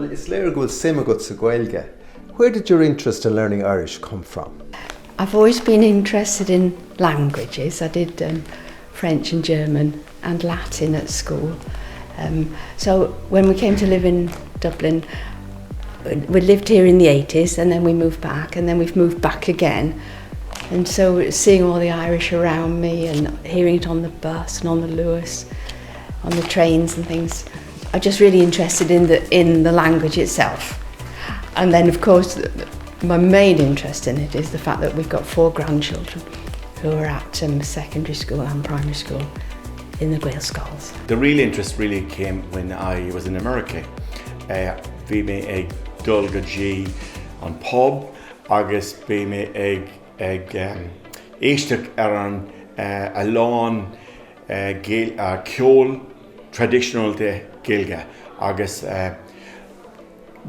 Well, is Lergul Simagut sa Gaeilge. Where did your interest in learning Irish come from? I've always been interested in languages. I did French and German and Latin at school. So when we came to live in Dublin, we lived here in the 80s and then we moved back and then we've moved back again. And so seeing all the Irish around me and hearing it on the bus and on the Lewis, on the trains and things, I'm just really interested in the language itself. And then of course my main interest in it is the fact that we've got 4 grandchildren who are at secondary school and primary school in the Gaeilge schools. The real interest really came when I was in America. Bhí mé ag dul go dtí an pub agus bhí mé ag éisteach ar an a lán ceol traditional de Gaeilge agus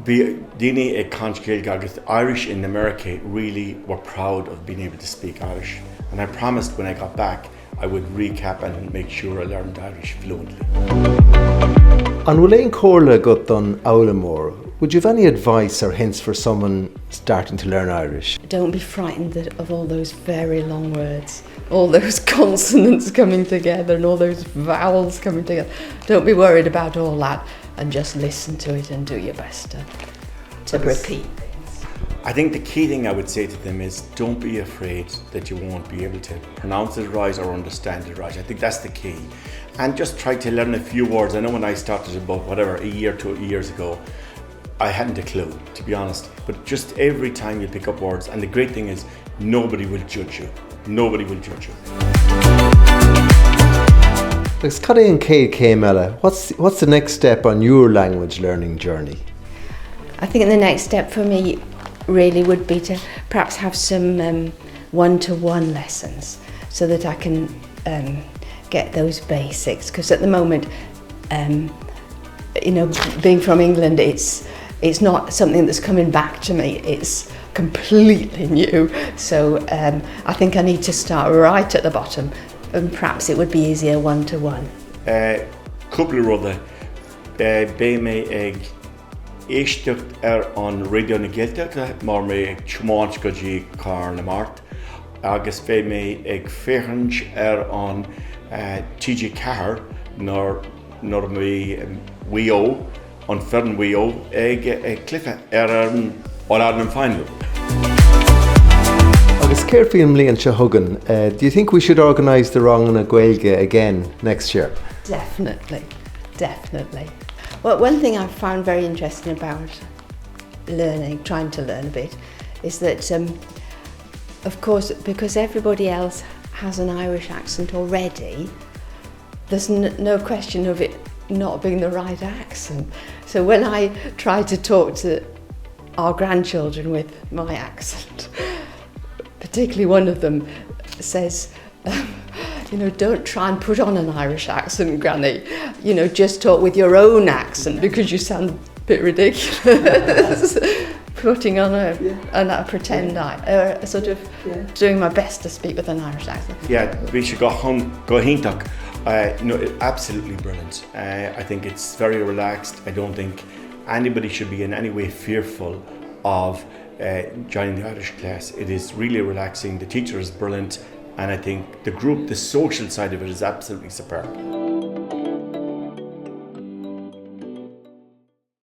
bhí daoine ag cant Gaeilge agus Irish in America really were proud of being able to speak Irish, and I promised when I got back I would recap and make sure I learned Irish fluently. An bhfuil éon comhairle agat don Aulamór, would you have any advice or hints for someone starting to learn Irish? Don't be frightened of all those very long words, all those consonants coming together and all those vowels coming together. Don't be worried about all that and just listen to it and do your best to repeat things. I think the key thing I would say to them is don't be afraid that you won't be able to pronounce it right or understand it right. I think that's the key. And just try to learn a few words. I know when I started about a year, 2 years ago, I hadn't a clue, to be honest. But just every time you pick up words, and the great thing is nobody will judge you. Nobody will judge you. Agus cad é an céad céim eile? What's the next step on your language learning journey? I think the next step for me really would be to perhaps have some one-to-one lessons so that I can get those basics, because at the moment being from England, it's not something that's coming back to me, it's completely new, so I think I need to start right at the bottom and perhaps it would be easier one-to-one. Cúpla rudda bé mé ag éisteacht ar an radio na Gaeilge mar mé ag tiomáint go dtí Carr na Mart, agus bé mé ag féithint ar an TG Carr nor mé WO an fearn WO ag cliffe ar an All-Ireland an final. Agus céir faoin mbliain se thugan, do you think we should organise the Ranganna Gaeilge again next year? Definitely. Well, one thing I've found very interesting about trying to learn a bit, is that of course, because everybody else has an Irish accent already, there's no question of it not being the right accent. So when I try to talk to our grandchildren with my accent, particularly one of them says, don't try and put on an Irish accent, Granny. Just talk with your own accent because you sound a bit ridiculous. Putting on a pretend doing my best to speak with an Irish accent. Yeah, we should go hintach. Absolutely brilliant. I think it's very relaxed. I don't think anybody should be in any way fearful of joining the Irish class. It is really relaxing. The teacher is brilliant, and I think the social side of it is absolutely superb.